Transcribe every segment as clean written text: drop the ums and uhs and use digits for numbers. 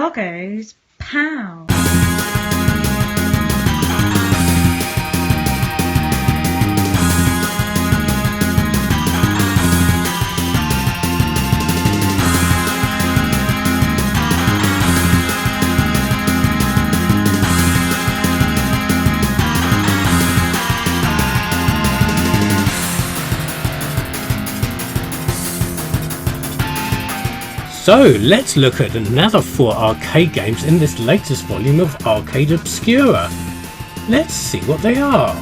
Vol.5's POW. So let's look at another 4 arcade games in this latest volume of Arcade Obscura. Let's see what they are.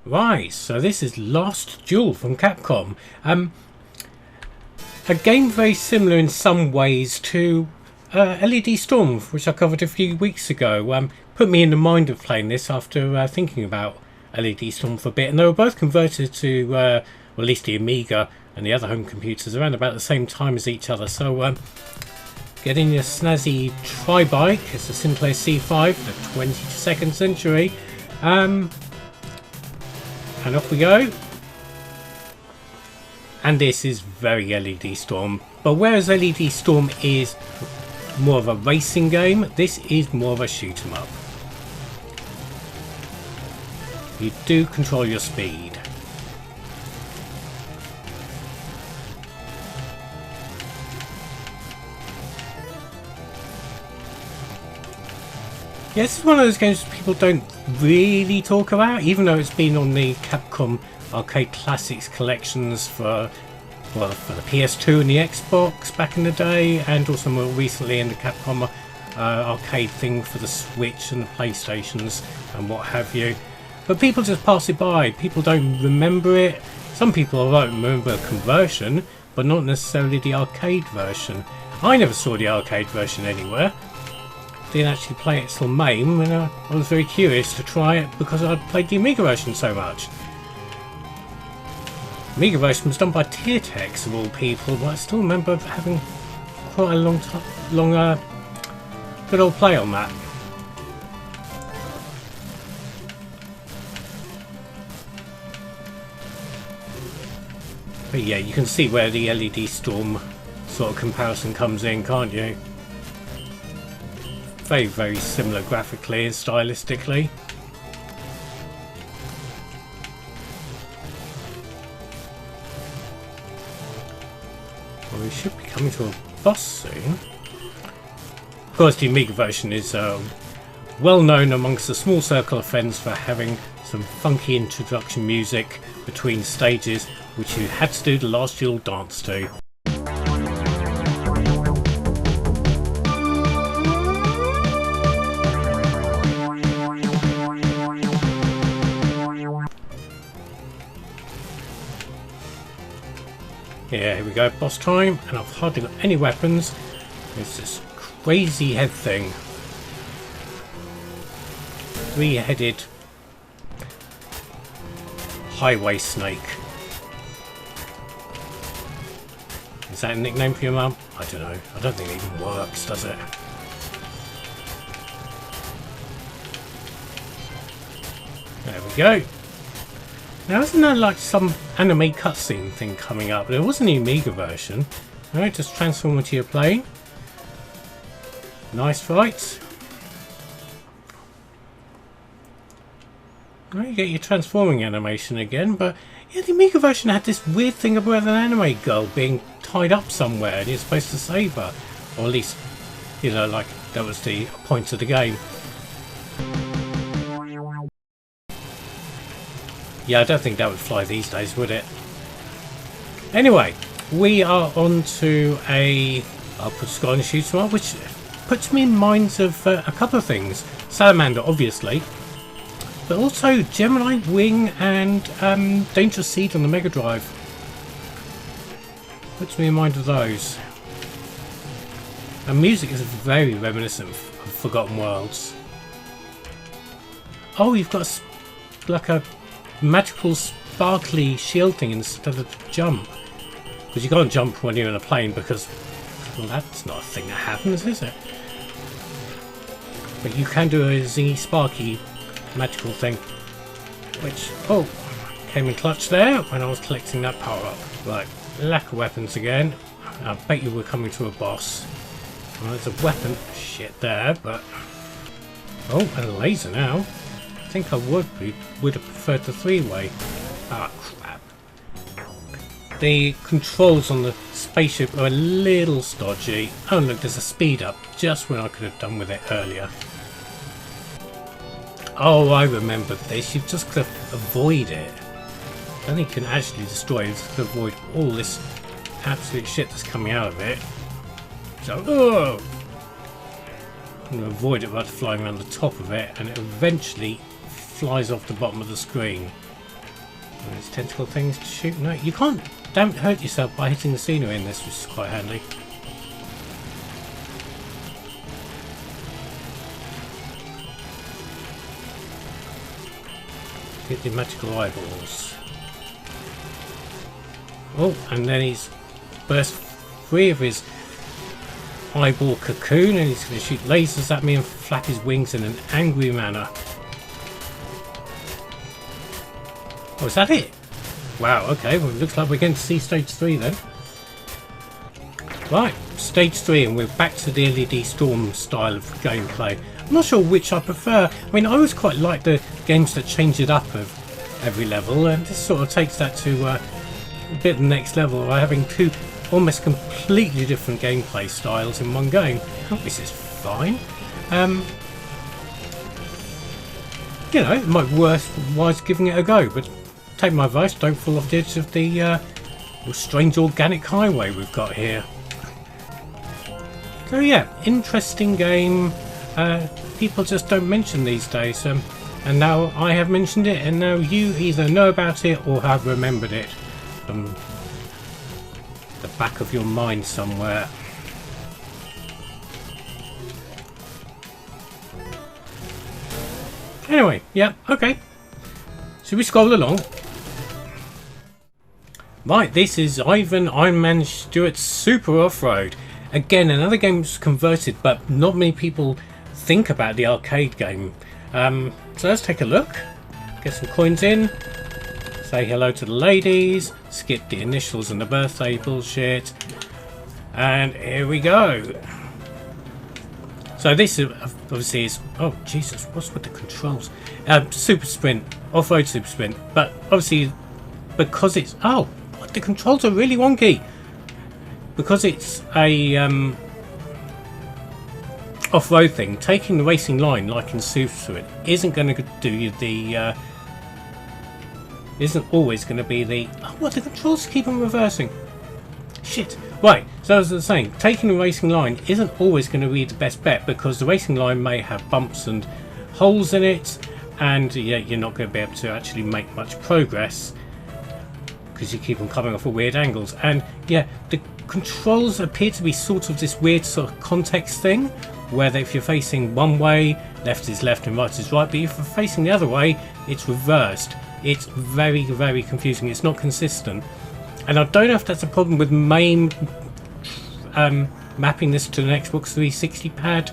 Right, so this is Last Duel from Capcom. A game very similar in some ways to LED Storm, which I covered a few weeks ago. Put me in the mind of playing this after thinking about LED Storm for a bit, and they were both converted to, well, at least the Amiga and the other home computers around about the same time as each other. So get in your snazzy tri-bike. It's a Sinclair C5 for the 22nd century. And off we go. And this is very LED Storm. But whereas LED Storm is more of a racing game, this is more of a shoot 'em up. You do control your speed. Yeah, this is one of those games people don't really talk about, even though it's been on the Capcom Arcade Classics collections for the PS2 and the Xbox back in the day, and also more recently in the Capcom arcade thing for the Switch and the PlayStations and what have you. But people just pass it by. People don't remember it. Some people don't remember the conversion, but not necessarily the arcade version. I never saw the arcade version anywhere. Didn't actually play it till MAME, and I was very curious to try it because I'd played the Amiga version so much. The Amiga version was done by Teartex of all people, but I still remember having quite a long good old play on that. But yeah, you can see where the LED Storm sort of comparison comes in, can't you? Very, very similar graphically and stylistically. Well, we should be coming to a boss soon. Of course, the Amiga version is well known amongst a small circle of friends for having some funky introduction music between stages, which you had to do the Last Duel dance to. Yeah, here we go, boss time, and I've hardly got any weapons. It's this crazy head thing. 3-headed highway snake. Is that a nickname for your mum? I don't know. I don't think it even works, does it? There we go. Now, isn't there like some anime cutscene thing coming up? There was an Amiga version. Alright, just transform into your plane. Nice fight. Right, you get your transforming animation again, but yeah, the Amiga version had this weird thing about an anime girl being tied up somewhere and you're supposed to save her. Or at least, you know, like that was the point of the game. Yeah, I don't think that would fly these days, would it? Anyway, we are on to I'll put Sky and shoot 'em up, which puts me in minds of a couple of things. Salamander, obviously, but also Gemini Wing and Dangerous Seed on the Mega Drive. Puts me in mind of those. And music is very reminiscent of Forgotten Worlds. Oh, you've got like a magical sparkly shield thing instead of jump, because you can't jump when you're in a plane because, well, that's not a thing that happens, is it? But you can do a zingy sparky magical thing, which, oh, came in clutch there when I was collecting that power up. Right, lack of weapons again. I bet you we're coming to a boss. Well, there's a weapon shit there, but... Oh, and a laser now. I think I would have preferred the three-way. Ah, crap. The controls on the spaceship are a little stodgy. Oh look, there's a speed up, just when I could have done with it earlier. Oh, I remember this. You've just got to avoid it. I don't think you can actually destroy it. Just to avoid all this absolute shit that's coming out of it. So, oh! I'm going to avoid it by flying around the top of it, and it eventually flies off the bottom of the screen. There's tentacle things to shoot. No, you can't. Don't hurt yourself by hitting the scenery in this, which is quite handy. Get the magical eyeballs. Oh, and then he's burst free of his eyeball cocoon, and he's going to shoot lasers at me and flap his wings in an angry manner. Oh, is that it? Wow, okay, well it looks like we're going to see stage 3 then. Right, stage 3, and we're back to the LED Storm style of gameplay. I'm not sure which I prefer. I mean, I always quite like the games that change it up of every level, and this sort of takes that to a bit the next level by having two almost completely different gameplay styles in one game. Oh, this is fine. You know, it might be worthwhile giving it a go, but take my advice, don't fall off the edge of the strange organic highway we've got here. So yeah, interesting game. People just don't mention these days, and now I have mentioned it, and now you either know about it or have remembered it from the back of your mind somewhere. Anyway, yeah, okay. Should we scroll along? Right, this is Iron Man Stewart's Super Off-Road. Again, another game that's converted, but not many people think about the arcade game. So let's take a look. Get some coins in. Say hello to the ladies. Skip the initials and the birthday bullshit. And here we go. So this is obviously is... Oh, Jesus, what's with the controls? Super Sprint. Off-road Super Sprint. But obviously, because it's... Oh, the controls are really wonky. Because it's a off-road thing, taking the racing line like in Super Sprint isn't going to do you the isn't always going to be the... Oh, what, the controls keep on reversing. Shit. Right, so as I was saying, taking the racing line isn't always going to be the best bet, because the racing line may have bumps and holes in it, and yeah, you're not going to be able to actually make much progress because you keep on coming off at weird angles. And yeah, the controls appear to be sort of this weird sort of context thing, where if you're facing one way, left is left and right is right, but if you're facing the other way, it's reversed. It's very, very confusing. It's not consistent. And I don't know if that's a problem with MAME mapping this to an Xbox 360 pad,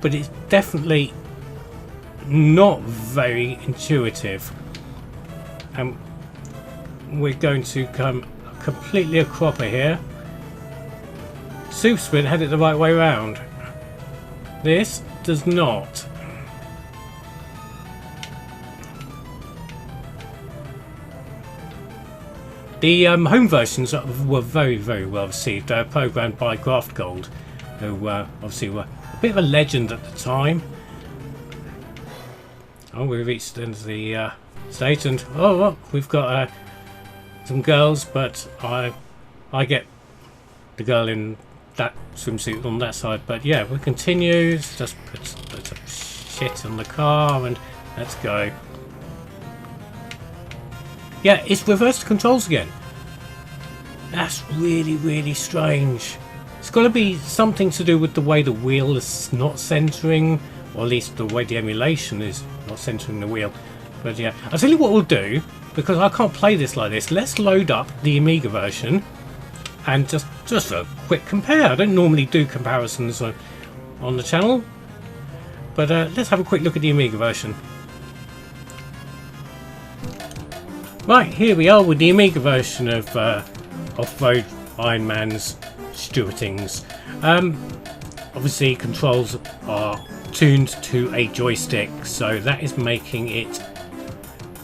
but it's definitely not very intuitive. We're going to come completely a cropper here. Super Sprint had it the right way around. This does not. The home versions were very, very well received. They were programmed by Graft Gold, who obviously were a bit of a legend at the time. Oh, we reached the end of the stage, and oh, look, we've got some girls, but I get the girl in that swimsuit on that side. But yeah, we continue. Let's just put some shit on the car and let's go. Yeah, it's reversed controls again. That's really, really strange. It's got to be something to do with the way the wheel is not centering, or at least the way the emulation is not centering the wheel. But yeah, I'll tell you what we'll do, because I can't play this like this. Let's load up the Amiga version and just a quick compare. I don't normally do comparisons on the channel, but let's have a quick look at the Amiga version. Right, here we are with the Amiga version of Off-Road Iron Man's Stewartings. Obviously controls are tuned to a joystick, so that is making it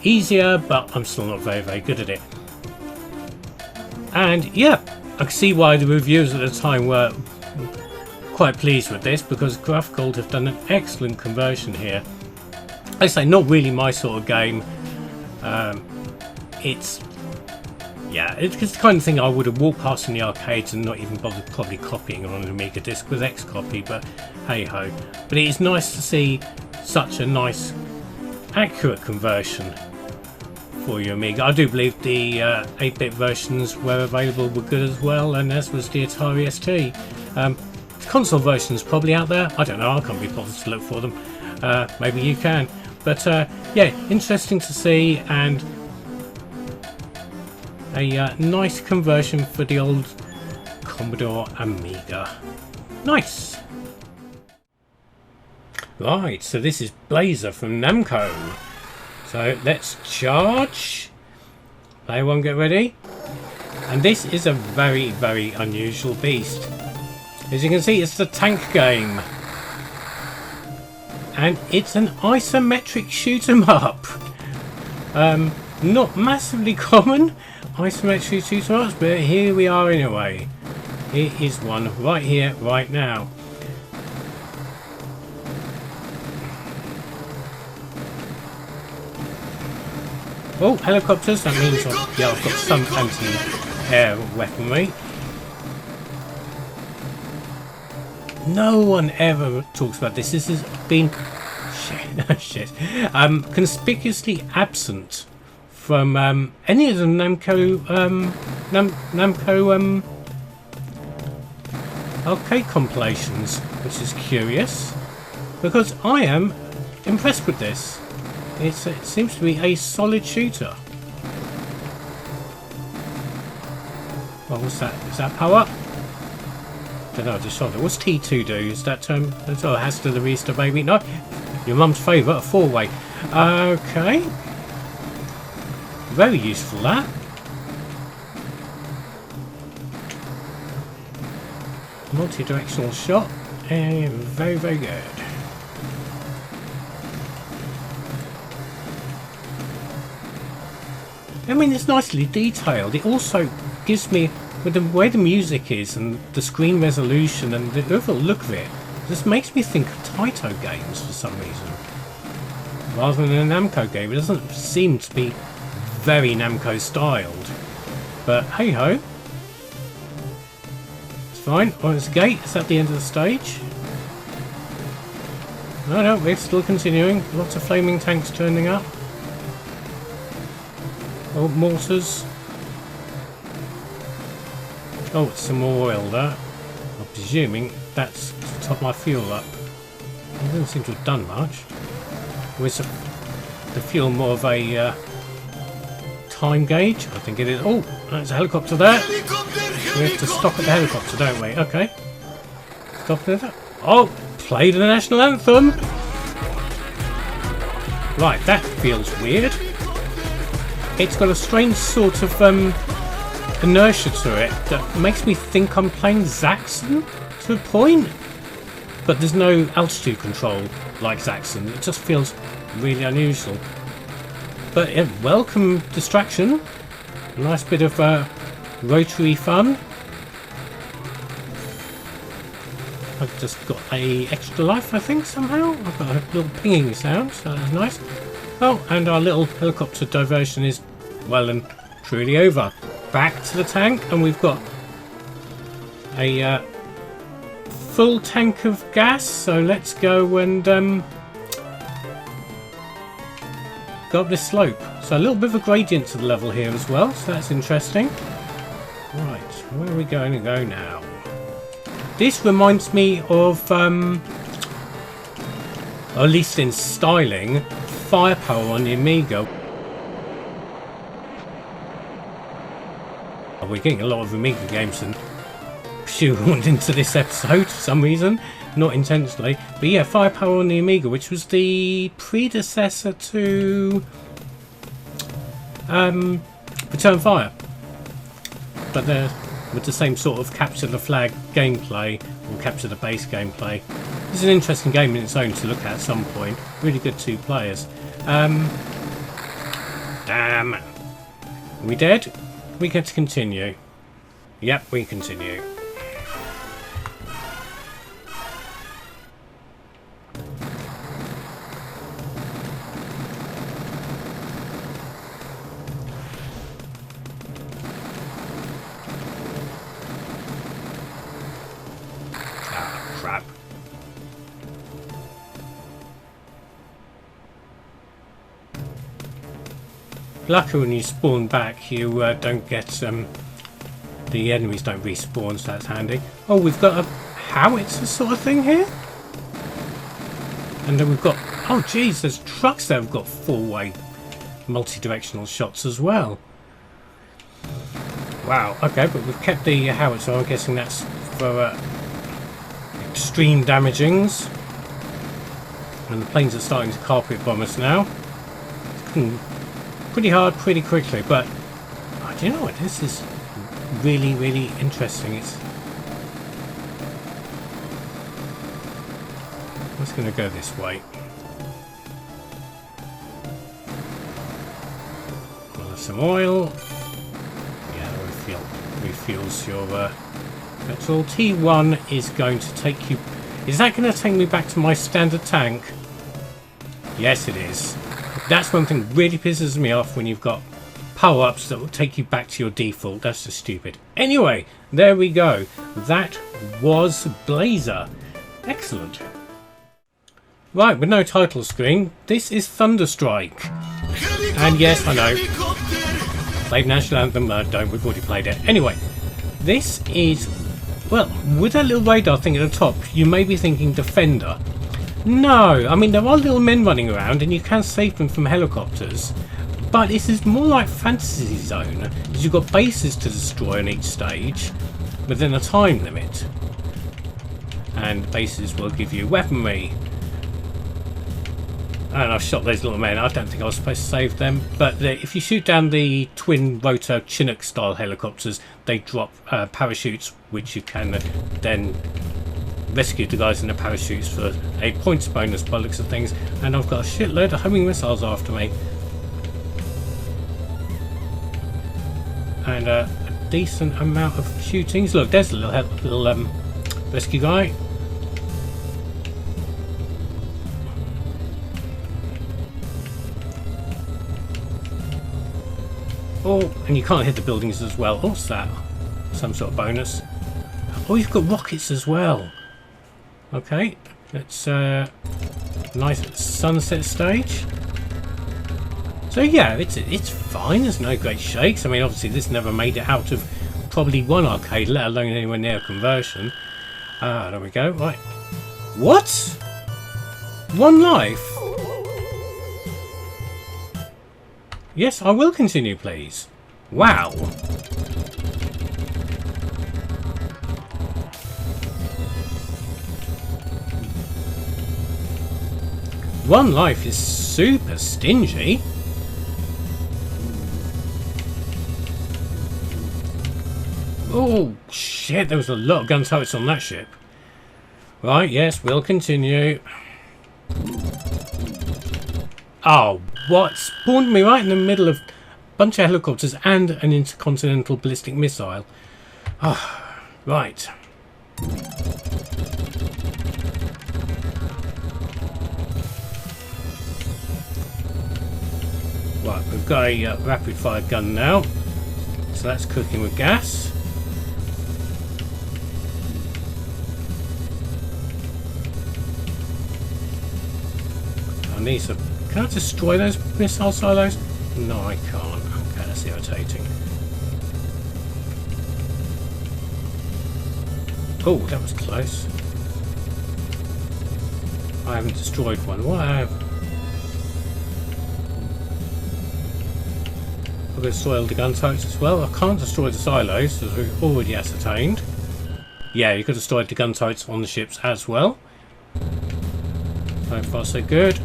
easier, but I'm still not very good at it. And yeah, I can see why the reviewers at the time were quite pleased with this, because Gold have done an excellent conversion here. I say not really my sort of game. It's the kind of thing I would have walked past in the arcades and not even bothered probably copying on an Amiga disc with Xcopy, but hey ho. But it is nice to see such a nice accurate conversion for your Amiga. I do believe the 8-bit versions were available were good as well, and as was the Atari ST. The console versions probably out there. I don't know, I can't be bothered to look for them. Maybe you can. But yeah, interesting to see, and a nice conversion for the old Commodore Amiga. Nice! Right, so this is Blazer from Namco. So let's charge. Player one, get ready. And this is a very unusual beast. As you can see, it's the tank game. And it's an isometric shoot 'em up. Not massively common isometric shoot 'em ups, but here we are anyway. Here is one right here, right now. Oh, helicopters, that means I've got some anti-air weaponry. No one ever talks about this. This has been conspicuously absent from any of the Namco arcade compilations, which is curious, because I am impressed with this. It seems to be a solid shooter. Well, what's that? Is that power? Don't know, I just shot it. What's T2 do? Is that oh, Hasta the Vista, baby? No, your mum's favourite, a 4-way. Okay, very useful that. Multi-directional shot, and very good. I mean, it's nicely detailed. It also gives me, with the way the music is and the screen resolution and the overall look of it, just makes me think of Taito games for some reason, rather than a Namco game. It doesn't seem to be very Namco styled, but hey ho, it's fine. Oh, it's a gate. It's at the end of the stage. No, we're still continuing. Lots of flaming tanks turning up. Oh, mortars. Oh, it's some more oil there. I'm presuming that's to top my fuel up. It doesn't seem to have done much. With the fuel more of a time gauge? I think it is. Oh, there's a helicopter there. We have to stop at the helicopter, don't we? Okay. Stop there. Oh, play the national anthem. Right, that feels weird. It's got a strange sort of inertia to it that makes me think I'm playing Zaxxon to a point, but there's no altitude control like Zaxxon. It just feels really unusual, but a welcome distraction. A nice bit of rotary fun. I've just got a extra life, I think, somehow. I've got a little pinging sound, so that's nice. Oh, and our little helicopter diversion is well and truly over. Back to the tank, and we've got a full tank of gas, so let's go and go up this slope. So a little bit of a gradient to the level here as well, so that's interesting. Right, where are we going to go now? This reminds me of, or at least in styling, Firepower on the Amiga. We're getting a lot of Amiga games and shoehorned into this episode for some reason, not intentionally. But yeah, Firepower on the Amiga, which was the predecessor to Return Fire. But they're with the same sort of capture the flag gameplay or capture the base gameplay. It's an interesting game in its own to look at some point. Really good 2 players. Damn. Are we dead? We get to continue. Yep, we continue. Crap. Luckily when you spawn back you don't get the enemies don't respawn, so that's handy. Oh, we've got a howitzer sort of thing here, and then we've got, oh geez, there's trucks that have got 4-way multi-directional shots as well. Wow, okay, but we've kept the howitzer. I'm guessing that's for extreme damagings. And the planes are starting to carpet bomb us now. Pretty hard, pretty quickly, but oh, do you know what? This is really, really interesting. It's just going to go this way. Well, some oil. Yeah, refuels your petrol. T1 is going to take you. Is that going to take me back to my standard tank? Yes, it is. That's one thing that really pisses me off when you've got power-ups that will take you back to your default. That's just stupid. Anyway, there we go. That was Blazer. Excellent. Right, with no title screen, this is Thunderstrike. And yes, I know. Played National Anthem. Don't, we've already played it. Anyway, this is, well, with that little radar thing at the top, you may be thinking Defender. No, I mean, there are little men running around and you can save them from helicopters. But this is more like Fantasy Zone, because you've got bases to destroy on each stage within a time limit. And bases will give you weaponry. And I've shot those little men. I don't think I was supposed to save them. But if you shoot down the twin rotor Chinook style helicopters, they drop parachutes, which you can then rescue the guys in the parachutes for a points bonus by the looks of things. And I've got a shitload of homing missiles after me. And a decent amount of shootings. Look, there's a little rescue guy. Oh, and you can't hit the buildings as well. What's that? Some sort of bonus. Oh, you've got rockets as well. Okay, it's a nice sunset stage. So yeah, it's fine. There's no great shakes. I mean, obviously this never made it out of probably one arcade, let alone anywhere near a conversion. Ah, there we go. Right. What? One life? Yes, I will continue, please. Wow. One life is super stingy. Oh shit, there was a lot of gun turrets on that ship. Right, yes, we'll continue. Oh, what? Spawned me right in the middle of a bunch of helicopters and an intercontinental ballistic missile. Oh, right. Right, we've got a rapid fire gun now. So that's cooking with gas. And these are... Can I destroy those missile silos? No, I can't. Okay, that's irritating. Oh, that was close. I haven't destroyed one. What I have? I've got to destroy the gun turrets as well. I can't destroy the silos, as we've already ascertained. Yeah, you could destroy the gun turrets on the ships as well. So far, so good.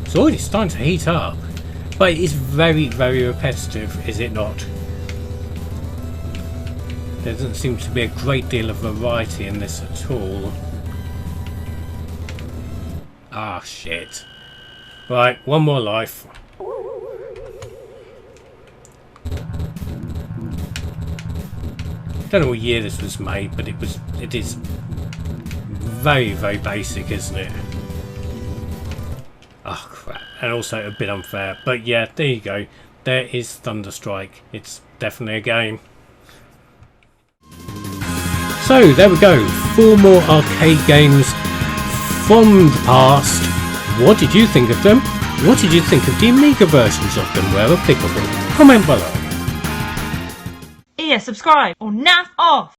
It's already starting to heat up, but it's very, very repetitive, is it not? There doesn't seem to be a great deal of variety in this at all. Ah, shit. Right, one more life. Don't know what year this was made, but it is very, very basic, isn't it? Oh crap, and also a bit unfair, but yeah, there you go. There is Thunderstrike. It's definitely a game. So there we go, 4 more arcade games from the past. What did you think of them? What did you think of the Amiga versions of them where applicable? Comment below. Yeah, subscribe or naff off.